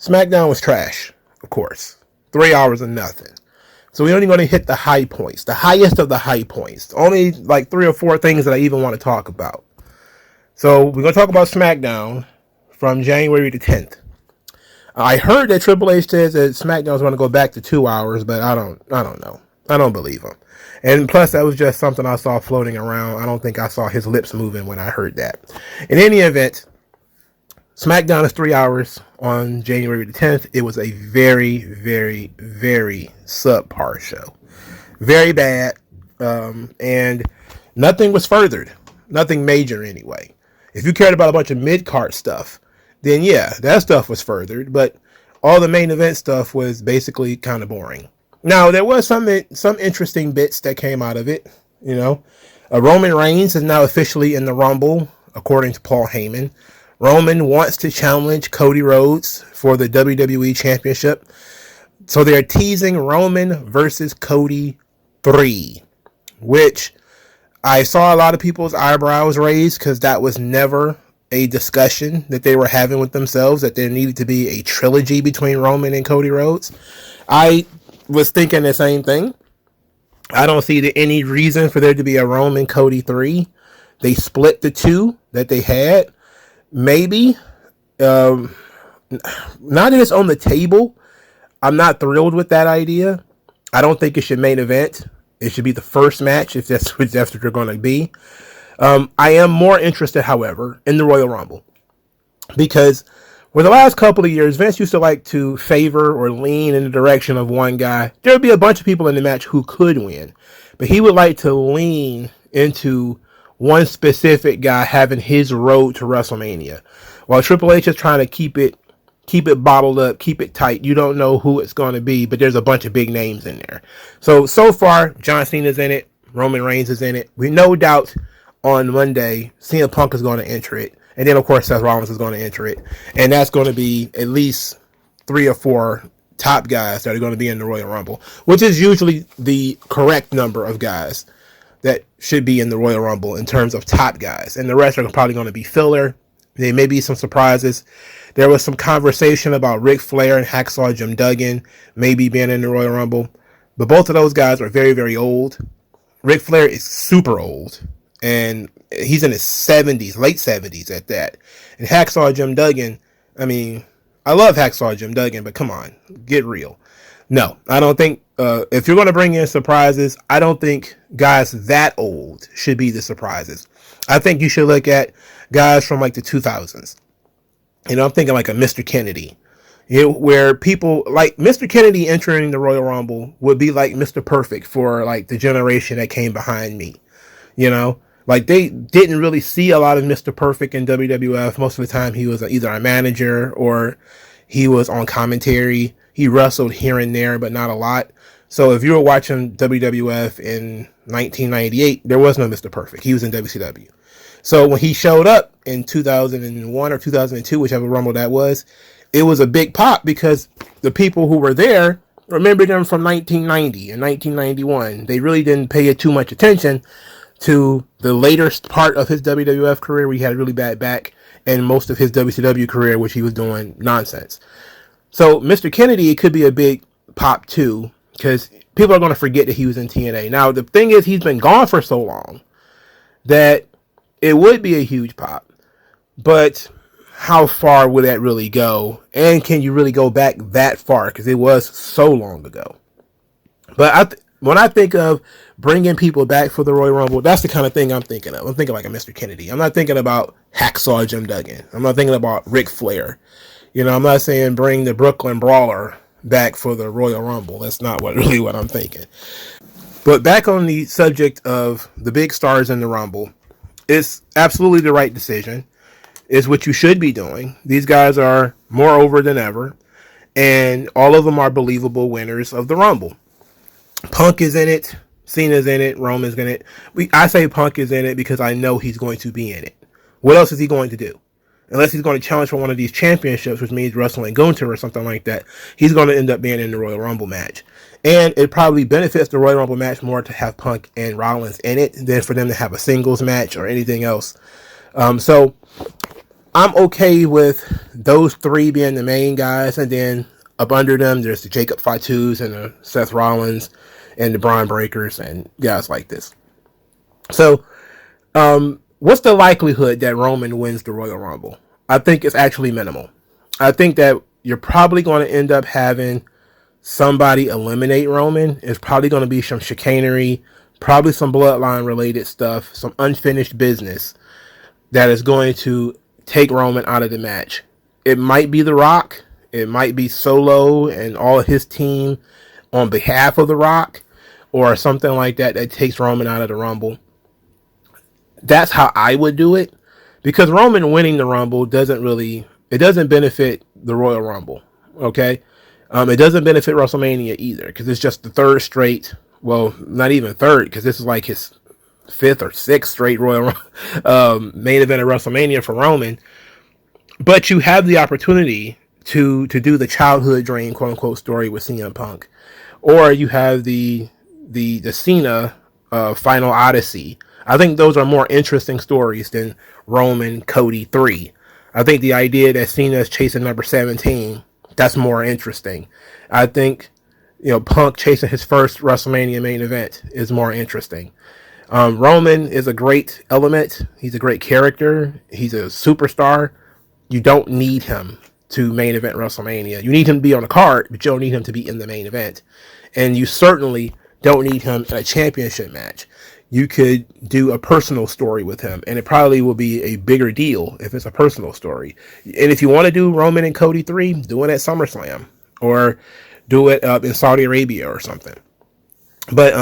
SmackDown was trash, of course. 3 hours of nothing. So we're only going to hit the high points, the highest of the high points. Only like 3 or 4 things that I even want to talk about. So we're going to talk about SmackDown from January the 10th. I heard that Triple H says that SmackDown is going to go back to 2 hours, but I don't know. I don't believe him. And plus, that was just something I saw floating around. I don't think I saw his lips moving when I heard that. In any event, SmackDown is 3 hours on January the 10th. It was a very, very, very subpar show. Very bad. And nothing was furthered. Nothing major anyway. If you cared about a bunch of mid-card stuff, then yeah, that stuff was furthered. But all the main event stuff was basically kind of boring. Now, there was some interesting bits that came out of it. You know, Roman Reigns is now officially in the Rumble, according to Paul Heyman. Roman wants to challenge Cody Rhodes for the WWE Championship. So they're teasing Roman versus Cody 3, which I saw a lot of people's eyebrows raised because that was never a discussion that they were having with themselves, that there needed to be a trilogy between Roman and Cody Rhodes. I was thinking the same thing. I don't see any reason for there to be a Roman Cody 3. They split the 2 that they had. Maybe. Now that it's on the table, I'm not thrilled with that idea. I don't think it should main event. It should be the first match if that's what they're going to be. I am more interested, however, in the Royal Rumble. Because for the last couple of years, Vince used to like to favor or lean in the direction of one guy. There would be a bunch of people in the match who could win. But he would like to lean into one specific guy having his road to WrestleMania. While Triple H is trying to keep it bottled up, keep it tight. You don't know who it's going to be, but there's a bunch of big names in there. So far, John Cena's in it. Roman Reigns is in it. We no doubt on Monday, CM Punk is going to enter it. And then, of course, Seth Rollins is going to enter it. And that's going to be at least 3 or 4 top guys that are going to be in the Royal Rumble, which is usually the correct number of guys that should be in the Royal Rumble in terms of top guys. And the rest are probably going to be filler. There may be some surprises. There was some conversation about Ric Flair and Hacksaw Jim Duggan maybe being in the Royal Rumble. But both of those guys are very, very old. Ric Flair is super old. And he's in his 70s, late 70s at that. And Hacksaw Jim Duggan, I mean, I love Hacksaw Jim Duggan, but come on, get real. No, I don't think, if you're going to bring in surprises, I don't think guys that old should be the surprises. I think you should look at guys from like the 2000s. You know, I'm thinking like a Mr. Kennedy. You know, where people like Mr. Kennedy entering the Royal Rumble would be like Mr. Perfect for like the generation that came behind me. You know, like they didn't really see a lot of Mr. Perfect in WWF. Most of the time he was either a manager or he was on commentary. He wrestled here and there, but not a lot. So if you were watching WWF in 1998, there was no Mr. Perfect. He was in WCW. So when he showed up in 2001 or 2002, whichever Rumble that was, it was a big pop because the people who were there remembered him from 1990 and 1991. They really didn't pay too much attention to the later part of his WWF career where he had a really bad back and most of his WCW career, which he was doing nonsense. So Mr. Kennedy, it could be a big pop too because people are going to forget that he was in TNA. Now, the thing is, he's been gone for so long that it would be a huge pop, but how far would that really go? And can you really go back that far? Because it was so long ago. But when I think of bringing people back for the Royal Rumble, that's the kind of thing I'm thinking of. I'm thinking like a Mr. Kennedy. I'm not thinking about Hacksaw Jim Duggan. I'm not thinking about Ric Flair. You know, I'm not saying bring the Brooklyn Brawler back for the Royal Rumble. That's not what I'm thinking. But back on the subject of the big stars in the Rumble, it's absolutely the right decision. It's what you should be doing. These guys are more over than ever, and all of them are believable winners of the Rumble. Punk is in it, Cena's in it, Roman's in it. I say Punk is in it because I know he's going to be in it. What else is he going to do? Unless he's going to challenge for one of these championships, which means wrestling Gunther or something like that, he's going to end up being in the Royal Rumble match. And it probably benefits the Royal Rumble match more to have Punk and Rollins in it than for them to have a singles match or anything else. So I'm okay with those three being the main guys, and then up under them, there's the Jacob Fatus and the Seth Rollins and the Braun Breakers and guys like this. So, what's the likelihood that Roman wins the Royal Rumble? I think it's actually minimal. I think that you're probably going to end up having somebody eliminate Roman. It's probably going to be some chicanery, probably some bloodline related stuff, some unfinished business that is going to take Roman out of the match. It might be The Rock. It might be Solo and all of his team on behalf of The Rock, or something like that that takes Roman out of the Rumble. That's how I would do it, because Roman winning the Rumble doesn't benefit the Royal Rumble. Okay. It doesn't benefit WrestleMania either, because it's just the third straight, well, not even third, because this is like his fifth or sixth straight Royal main event of WrestleMania for Roman. But you have the opportunity to do the childhood dream, quote unquote, story with CM Punk, or you have the Cena Final Odyssey. I think those are more interesting stories than Roman Cody 3. I think the idea that Cena is chasing number 17, that's more interesting. I think, Punk chasing his first WrestleMania main event is more interesting. Roman is a great element. He's a great character. He's a superstar. You don't need him to main event WrestleMania. You need him to be on the card, but you don't need him to be in the main event. And you certainly don't need him in a championship match. You could do a personal story with him, and it probably will be a bigger deal if it's a personal story. And if you want to do Roman and Cody 3, do it at SummerSlam, or do it in Saudi Arabia or something. But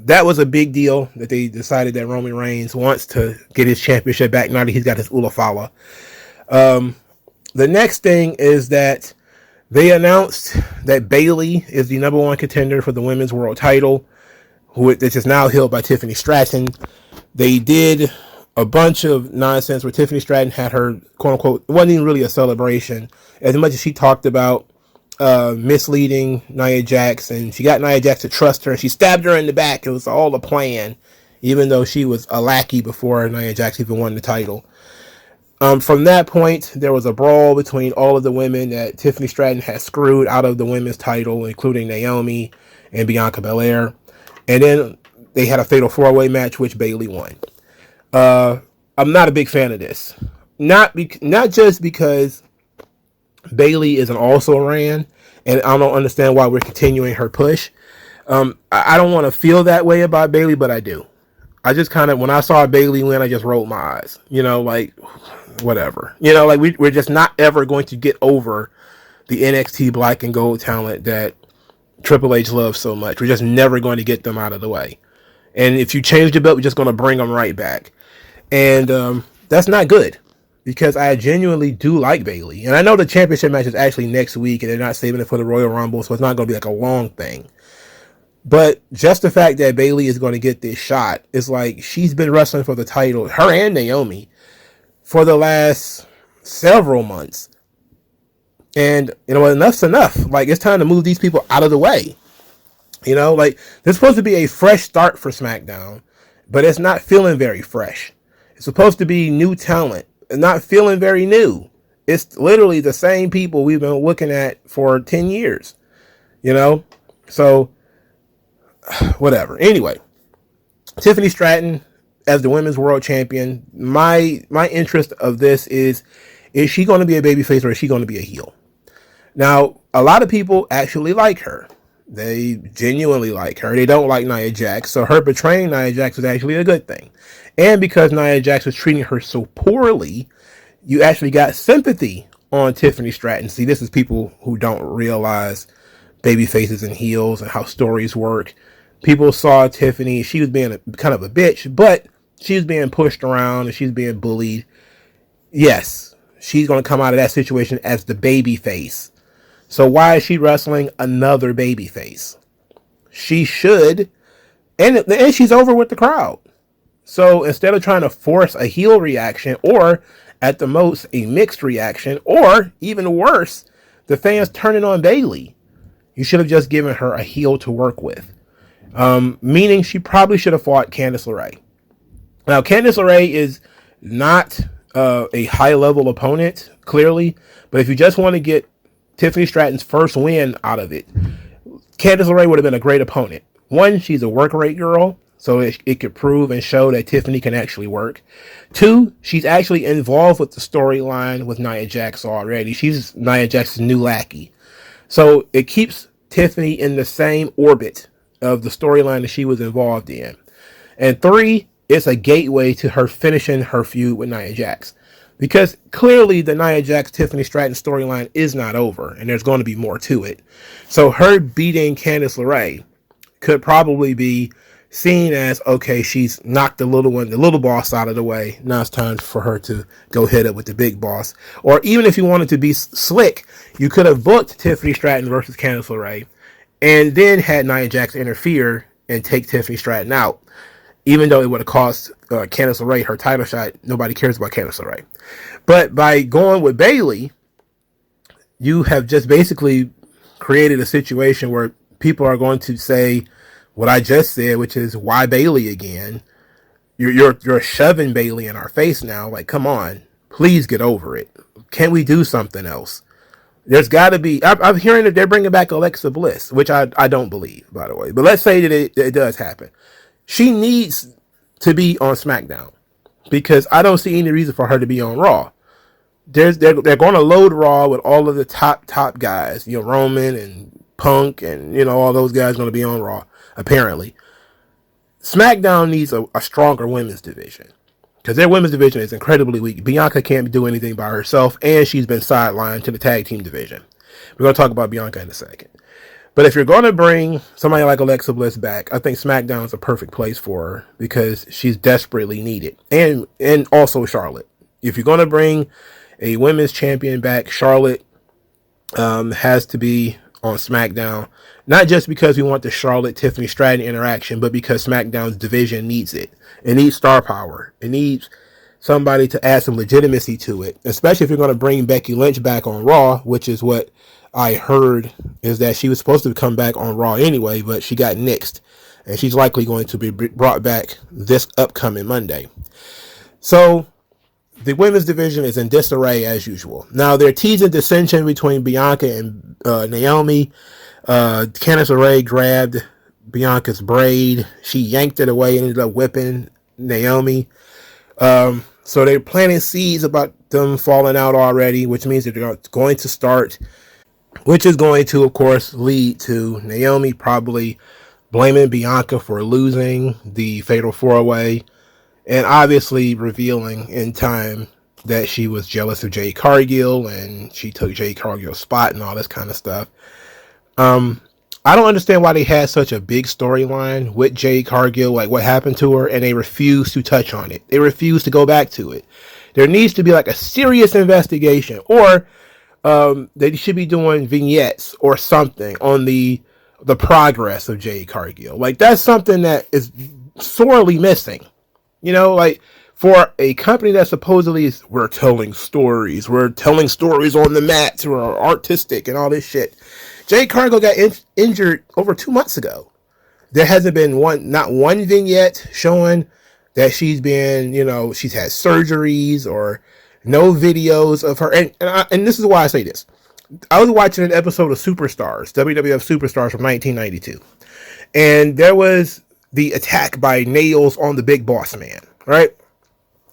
that was a big deal that they decided that Roman Reigns wants to get his championship back now that he's got his Ulafala. The next thing is that they announced that Bayley is the number one contender for the women's world title, which is now held by Tiffany Stratton. They did a bunch of nonsense where Tiffany Stratton had her, quote unquote, it wasn't even really a celebration, as much as she talked about misleading Nia Jax, and she got Nia Jax to trust her, and she stabbed her in the back. It was all a plan, even though she was a lackey before Nia Jax even won the title. From that point, there was a brawl between all of the women that Tiffany Stratton had screwed out of the women's title, including Naomi and Bianca Belair. And then they had a fatal 4-way match, which Bayley won. I'm not a big fan of this. Not just because Bayley is an also-ran, and I don't understand why we're continuing her push. I don't want to feel that way about Bayley, but I do. I just kind of, when I saw Bayley win, I just rolled my eyes. Like, whatever. We're just not ever going to get over the NXT black and gold talent that Triple H loves so much. We're just never going to get them out of the way. And if you change the belt, we're just going to bring them right back. And that's not good, because I genuinely do like Bayley. And I know the championship match is actually next week, and they're not saving it for the Royal Rumble, so it's not going to be like a long thing. But just the fact that Bayley is going to get this shot is like, she's been wrestling for the title, her and Naomi, for the last several months. And, enough's enough. Like, it's time to move these people out of the way. There's supposed to be a fresh start for SmackDown, but it's not feeling very fresh. It's supposed to be new talent, and not feeling very new. It's literally the same people we've been looking at for 10 years. So, whatever. Anyway, Tiffany Stratton as the women's world champion. My interest of this is she going to be a babyface, or is she going to be a heel? Now, a lot of people actually like her. They genuinely like her. They don't like Nia Jax, so her betraying Nia Jax is actually a good thing. And because Nia Jax was treating her so poorly, you actually got sympathy on Tiffany Stratton. See, this is people who don't realize baby faces and heels and how stories work. People saw Tiffany, she was being kind of a bitch, but she was being pushed around and she's being bullied. Yes, she's going to come out of that situation as the baby face. So why is she wrestling another baby face? She should, and she's over with the crowd. So instead of trying to force a heel reaction, or at the most a mixed reaction, or even worse, the fans turning on Bayley, you should have just given her a heel to work with. Meaning she probably should have fought Candice LeRae. Now, Candice LeRae is not a high level opponent, clearly. But if you just want to get Tiffany Stratton's first win out of it, Candice LeRae would have been a great opponent. One, she's a work rate girl, so it could prove and show that Tiffany can actually work. Two, she's actually involved with the storyline with Nia Jax already. She's Nia Jax's new lackey. So it keeps Tiffany in the same orbit of the storyline that she was involved in. And three, it's a gateway to her finishing her feud with Nia Jax. Because clearly the Nia Jax Tiffany Stratton storyline is not over, and there's going to be more to it. So her beating Candice LeRae could probably be seen as, okay, she's knocked the little boss out of the way. Now it's time for her to go hit up with the big boss. Or even if you wanted to be slick, you could have booked Tiffany Stratton versus Candice LeRae and then had Nia Jax interfere and take Tiffany Stratton out. Even though it would have cost Candice LeRae her title shot, nobody cares about Candice LeRae. But by going with Bayley, you have just basically created a situation where people are going to say what I just said, which is, why Bayley again? You're shoving Bayley in our face now. Like, come on, please get over it. Can we do something else? There's got to be. I'm hearing that they're bringing back Alexa Bliss, which I don't believe, by the way. But let's say that it does happen. She needs to be on SmackDown because I don't see any reason for her to be on Raw. They're going to load Raw with all of the top guys, Roman and Punk and all those guys going to be on Raw apparently. SmackDown needs a stronger women's division because their women's division is incredibly weak. Bianca can't do anything by herself, and she's been sidelined to the tag team division. We're going to talk about Bianca in a second. But if you're going to bring somebody like Alexa Bliss back, I think SmackDown is a perfect place for her because she's desperately needed. And also Charlotte. If you're going to bring a women's champion back, Charlotte has to be on SmackDown. Not just because we want the Charlotte-Tiffany Stratton interaction, but because SmackDown's division needs it. It needs star power. It needs somebody to add some legitimacy to it, especially if you're going to bring Becky Lynch back on Raw, which is what I heard is that she was supposed to come back on Raw anyway, but she got nixed, and she's likely going to be brought back this upcoming Monday. So the women's division is in disarray as usual. Now they're teasing dissension between Bianca and Naomi. Candice LeRae grabbed Bianca's braid. She yanked it away and ended up whipping Naomi. So they're planting seeds about them falling out already, which means that they're going to start, which is going to, of course, lead to Naomi probably blaming Bianca for losing the Fatal 4-Way and obviously revealing in time that she was jealous of Jade Cargill and she took Jade Cargill's spot and all this kind of stuff. I don't understand why they had such a big storyline with Jade Cargill, like what happened to her, and they refuse to touch on it. They refuse to go back to it. There needs to be like a serious investigation, or they should be doing vignettes or something on the progress of Jade Cargill. Like, that's something that is sorely missing. Like, for a company that supposedly is, we're telling stories on the mat, we're artistic and all this shit. Jade Cargill got injured over 2 months ago. There hasn't been not one vignette showing that she's been, she's had surgeries, or no videos of her. And this is why I say this. I was watching an episode of Superstars, WWF Superstars from 1992. And there was the attack by Nails on the Big Boss Man, right?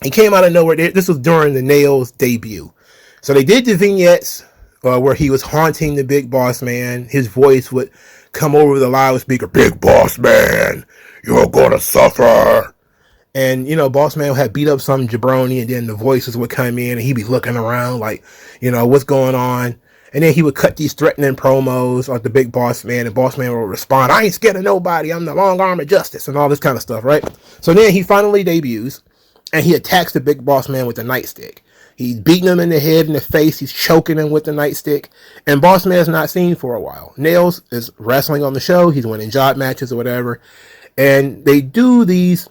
He came out of nowhere. This was during the Nails debut. So they did the vignettes where he was haunting the Big Boss Man. His voice would come over the loudspeaker, "Big Boss Man, you're gonna suffer." And, Boss Man had beat up some jabroni, and then the voices would come in, and he'd be looking around like, what's going on? And then he would cut these threatening promos on the Big Boss Man, and Boss Man would respond, "I ain't scared of nobody. I'm the long arm of justice," and all this kind of stuff, right? So then he finally debuts, and he attacks the Big Boss Man with a nightstick. He's beating him in the head and the face. He's choking him with the nightstick. And Boss Man's not seen for a while. Nails is wrestling on the show. He's winning job matches or whatever. And they do these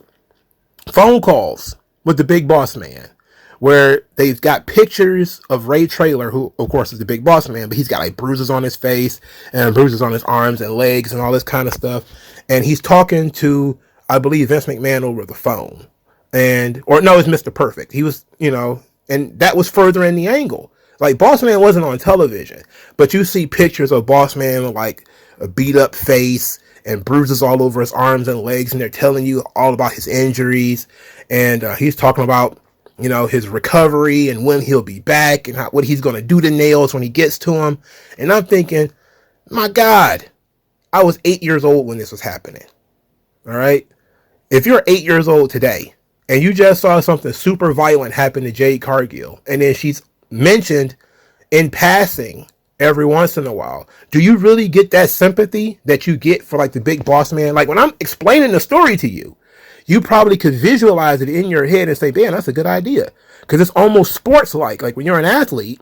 phone calls with the Big Boss Man, where they've got pictures of Ray Traylor, who of course is the Big Boss Man, but he's got like bruises on his face and bruises on his arms and legs and all this kind of stuff. And he's talking to, I believe, Vince McMahon over the phone. It's Mr. Perfect. He was, And that was furthering the angle. Like, Boss Man wasn't on television, but you see pictures of Boss Man with like a beat up face and bruises all over his arms and legs, and they're telling you all about his injuries, and he's talking about, you know, his recovery and when he'll be back and what he's going to do to Nails when he gets to him. And I'm thinking, my God, I was 8 years old when this was happening. All right. If you're 8 years old today and you just saw something super violent happen to Jade Cargill, and then she's mentioned in passing every once in a while, do you really get that sympathy that you get for like the big boss man? Like, when I'm explaining the story to you, you probably could visualize it in your head and say, man, that's a good idea. Because it's almost sports-like. Like when you're an athlete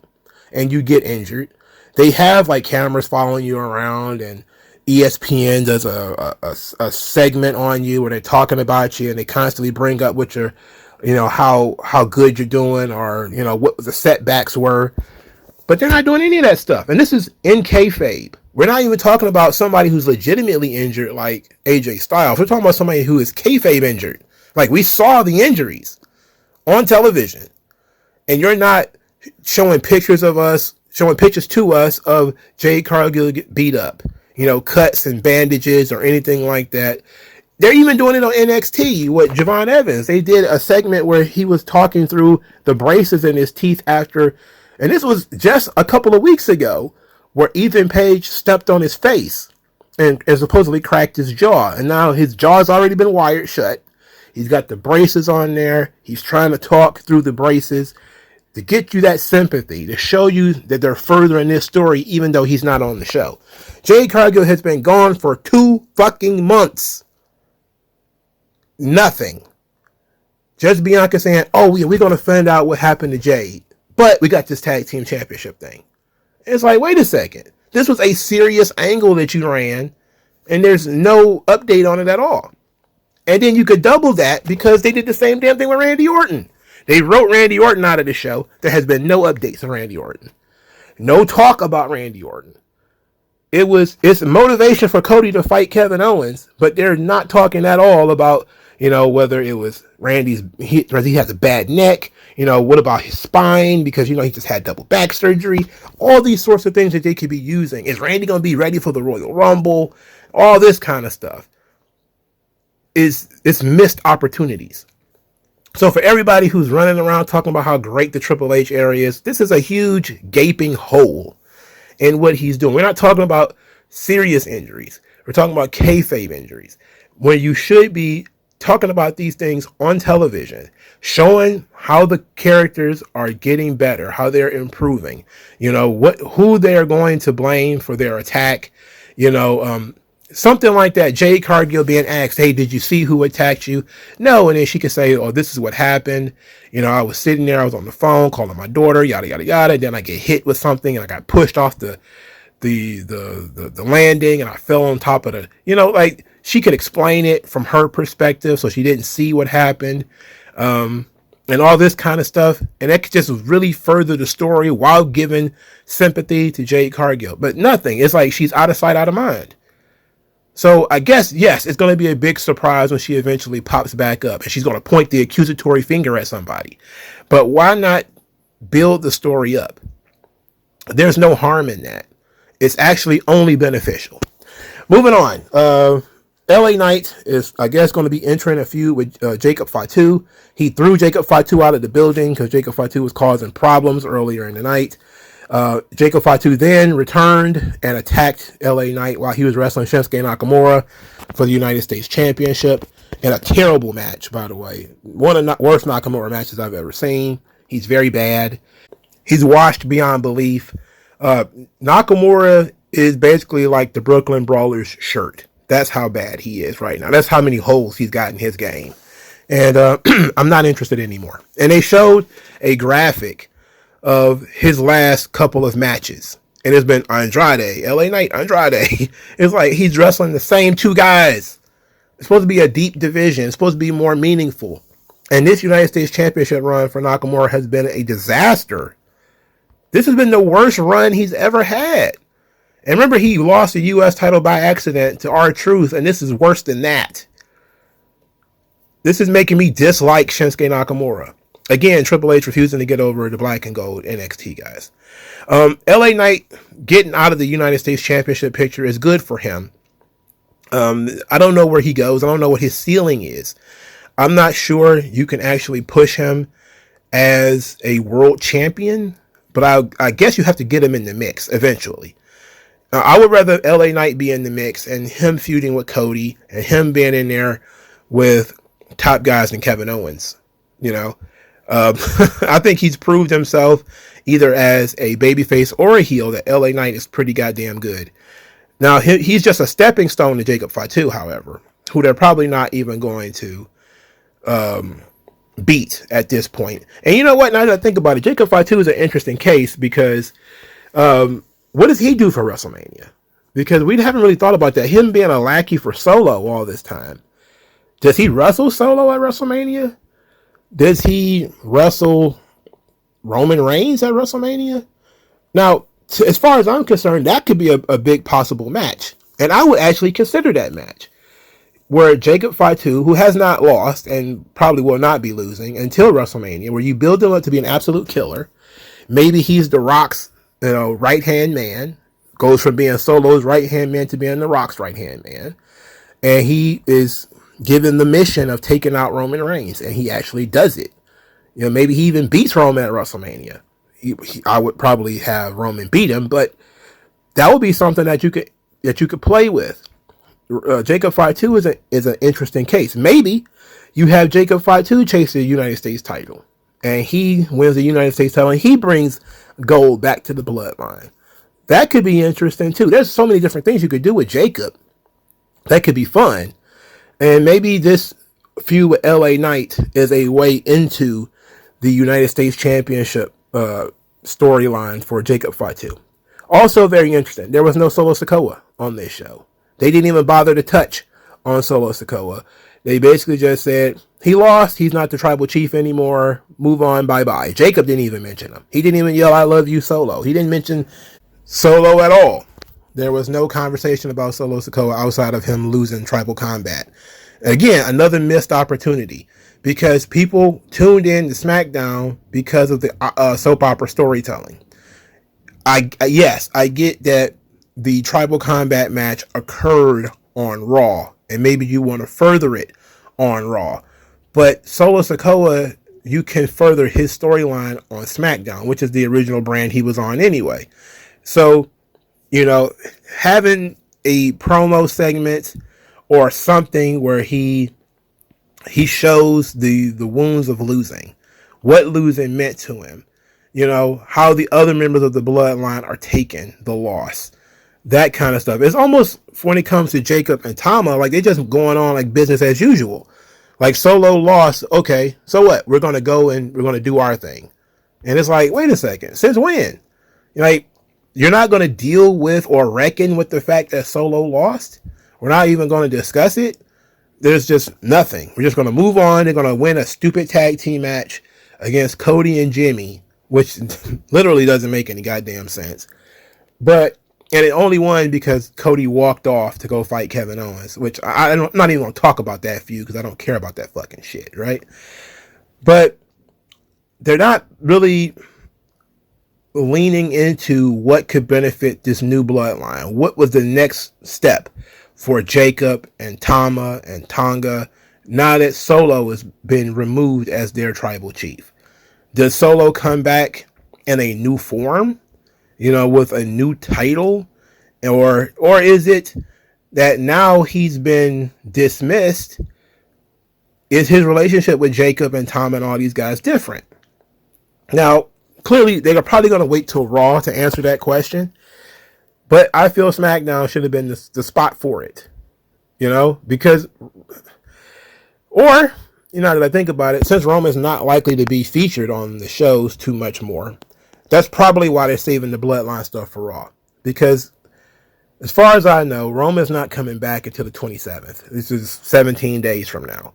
and you get injured, they have like cameras following you around, and ESPN does a segment on you where they're talking about you, and they constantly bring up what you're, you know, how good you're doing, or, you know, what the setbacks were. But they're not doing any of that stuff. And this is in kayfabe. We're not even talking about somebody who's legitimately injured like AJ Styles. We're talking about somebody who is kayfabe injured. Like, we saw the injuries on television, and you're not showing pictures to us of Jade Cargill get beat up, you know, cuts and bandages or anything like that. They're even doing it on NXT with Javon Evans. They did a segment where he was talking through the braces in his teeth after, and this was just a couple of weeks ago, where Ethan Page stepped on his face and supposedly cracked his jaw. And now his jaw's already been wired shut. He's got the braces on there. He's trying to talk through the braces to get you that sympathy, to show you that they're furthering this story, even though he's not on the show. Jade Cargill has been gone for 2 fucking months. Nothing. Just Bianca saying, oh, we're going to find out what happened to Jade, but we got this tag team championship thing. It's like, wait a second. This was a serious angle that you ran, and there's no update on it at all. And then you could double that because they did the same damn thing with Randy Orton. They wrote Randy Orton out of the show. There has been no updates on Randy Orton. No talk about Randy Orton. It's motivation for Cody to fight Kevin Owens, but they're not talking at all about, you know, whether it was he has a bad neck, you know, what about his spine, because, you know, he just had double back surgery, all these sorts of things that they could be using. Is Randy going to be ready for the Royal Rumble? All this kind of stuff. It's missed opportunities. So for everybody who's running around talking about how great the Triple H era is, this is a huge gaping hole in what he's doing. We're not talking about serious injuries. We're talking about kayfabe injuries, where you should be talking about these things on television, showing how the characters are getting better, how they're improving, you know, who they are going to blame for their attack, you know, something like that. Jade Cargill being asked, hey, did you see who attacked you? No. And then she could say, oh, this is what happened. You know, I was sitting there, I was on the phone calling my daughter, yada, yada, yada. Then I get hit with something and I got pushed off the landing and I fell on top of the, you know, like, she could explain it from her perspective, so she didn't see what happened, and all this kind of stuff. And that could just really further the story while giving sympathy to Jade Cargill. But nothing. It's like she's out of sight, out of mind. So I guess, yes, it's going to be a big surprise when she eventually pops back up and she's going to point the accusatory finger at somebody. But why not build the story up? There's no harm in that. It's actually only beneficial. Moving on. LA Knight is, I guess, going to be entering a feud with Jacob Fatu. He threw Jacob Fatu out of the building because Jacob Fatu was causing problems earlier in the night. Jacob Fatu then returned and attacked LA Knight while he was wrestling Shinsuke Nakamura for the United States Championship in a terrible match, by the way. One of the worst Nakamura matches I've ever seen. He's very bad. He's washed beyond belief. Nakamura is basically like the Brooklyn Brawlers shirt. That's how bad he is right now. That's how many holes he's got in his game. And I'm not interested anymore. And they showed a graphic of his last couple of matches. And it's been Andrade, LA Knight, Andrade. It's like he's wrestling the same 2 guys. It's supposed to be a deep division. It's supposed to be more meaningful. And this United States Championship run for Nakamura has been a disaster. This has been the worst run he's ever had. And remember, he lost the U.S. title by accident to R-Truth, and this is worse than that. This is making me dislike Shinsuke Nakamura. Again, Triple H refusing to get over the black and gold NXT guys. LA Knight getting out of the United States Championship picture is good for him. I don't know where he goes. I don't know what his ceiling is. I'm not sure you can actually push him as a world champion, but I guess you have to get him in the mix eventually. I would rather LA Knight be in the mix and him feuding with Cody and him being in there with top guys than Kevin Owens. You know, I think he's proved himself either as a babyface or a heel that LA Knight is pretty goddamn good. Now, he's just a stepping stone to Jacob Fatu, however, who they're probably not even going to beat at this point. And you know what? Now that I think about it, Jacob Fatu is an interesting case because what does he do for WrestleMania? Because we haven't really thought about that. Him being a lackey for Solo all this time. Does he wrestle Solo at WrestleMania? Does he wrestle Roman Reigns at WrestleMania? Now, as far as I'm concerned, that could be a big possible match. And I would actually consider that match. Where Jacob Fatu, who has not lost and probably will not be losing until WrestleMania, where you build him up to be an absolute killer. Maybe he's The Rock's, right-hand man. Goes from being Solo's right-hand man to being The Rock's right-hand man. And he is given the mission of taking out Roman Reigns. And he actually does it. Maybe he even beats Roman at WrestleMania. I would probably have Roman beat him, but that would be something that you could play with. Jacob Fatu is an interesting case. Maybe you have Jacob Fatu chase the United States title, and he wins the United States title, and he brings gold back to the Bloodline. That could be interesting too. There's so many different things you could do with Jacob that could be fun, and maybe this feud with LA Knight is a way into the United States Championship storyline for Jacob Fatu. Also very interesting, there was no Solo Sikoa on this show. They didn't even bother to touch on Solo Sikoa. They basically just said, he lost, he's not the tribal chief anymore, move on, bye-bye. Jacob didn't even mention him. He didn't even yell, I love you, Solo. He didn't mention Solo at all. There was no conversation about Solo Sikoa outside of him losing Tribal Combat. Again, another missed opportunity. Because people tuned in to SmackDown because of the soap opera storytelling. I get that the Tribal Combat match occurred on Raw, and maybe you want to further it on Raw. But Solo Sikoa, you can further his storyline on SmackDown, which is the original brand he was on anyway. So, having a promo segment or something where he shows the wounds of losing, what losing meant to him, how the other members of the Bloodline are taking the loss, that kind of stuff. It's almost, when it comes to Jacob and Tama, like they're just going on like business as usual. Like Solo lost, okay, so what? We're going to go and we're going to do our thing. And it's like, wait a second, since when? Like, you're not going to deal with or reckon with the fact that Solo lost? We're not even going to discuss it? There's just nothing. We're just going to move on. They're going to win a stupid tag team match against Cody and Jimmy, which literally doesn't make any goddamn sense. And it only won because Cody walked off to go fight Kevin Owens, which I'm not even going to talk about that feud because I don't care about that fucking shit, right? But they're not really leaning into what could benefit this new Bloodline. What was the next step for Jacob and Tama and Tonga now that Solo has been removed as their tribal chief? Does Solo come back in a new form, with a new title? Or is it that now he's been dismissed? Is his relationship with Jacob and Tama and all these guys different? Now, clearly, they're probably going to wait till Raw to answer that question. But I feel SmackDown should have been the spot for it, because, that I think about it, since Roman's not likely to be featured on the shows too much more, that's probably why they're saving the Bloodline stuff for Raw. Because, as far as I know, Roman's not coming back until the 27th. This is 17 days from now.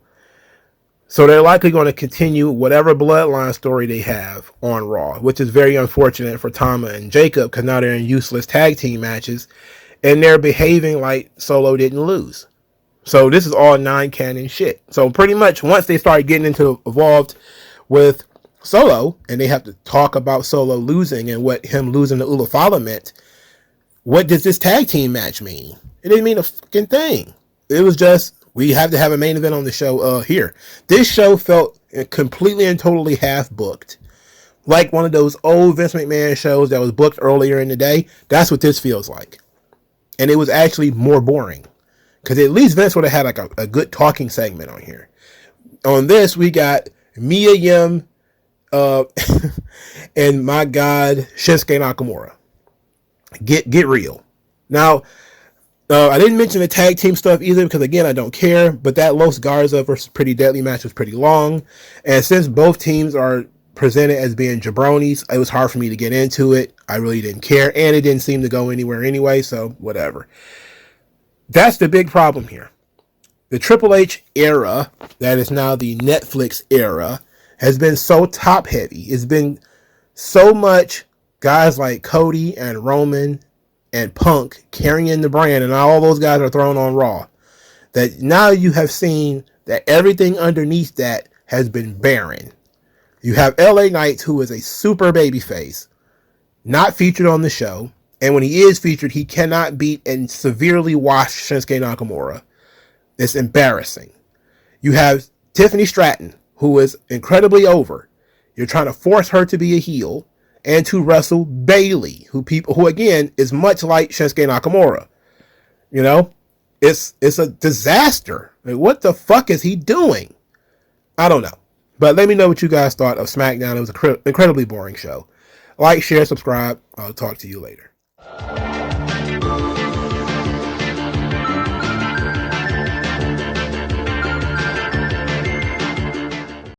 So they're likely going to continue whatever Bloodline story they have on Raw, which is very unfortunate for Tama and Jacob because now they're in useless tag team matches and they're behaving like Solo didn't lose. So this is all non-canon shit. So pretty much once they start getting into involved with Solo, and they have to talk about Solo losing and what him losing to Ulafala meant. What does this tag team match mean? It didn't mean a fucking thing. It was just, we have to have a main event on the show here. This show felt completely and totally half booked. Like one of those old Vince McMahon shows that was booked earlier in the day. That's what this feels like. And it was actually more boring. Because at least Vince would have had like a good talking segment on here. On this, we got Mia Yim and my God, Shinsuke Nakamura. Get real. Now, I didn't mention the tag team stuff either because, again, I don't care. But that Los Garza versus Pretty Deadly match was pretty long. And since both teams are presented as being jabronis, it was hard for me to get into it. I really didn't care. And it didn't seem to go anywhere anyway, so whatever. That's the big problem here. The Triple H era, that is now the Netflix era, has been so top heavy. It's been so much guys like Cody and Roman and Punk carrying the brand, and all those guys are thrown on Raw, that now you have seen that everything underneath that has been barren. You have LA Knight, who is a super babyface, not featured on the show, and when he is featured, he cannot beat and severely wash Shinsuke Nakamura. It's embarrassing. You have Tiffany Stratton, who is incredibly over. You're trying to force her to be a heel and to wrestle Bayley, who again is much like Shinsuke Nakamura. You know, it's a disaster. Like, what the fuck is he doing? I don't know. But let me know what you guys thought of SmackDown. It was an incredibly boring show. Like, share, subscribe. I'll talk to you later.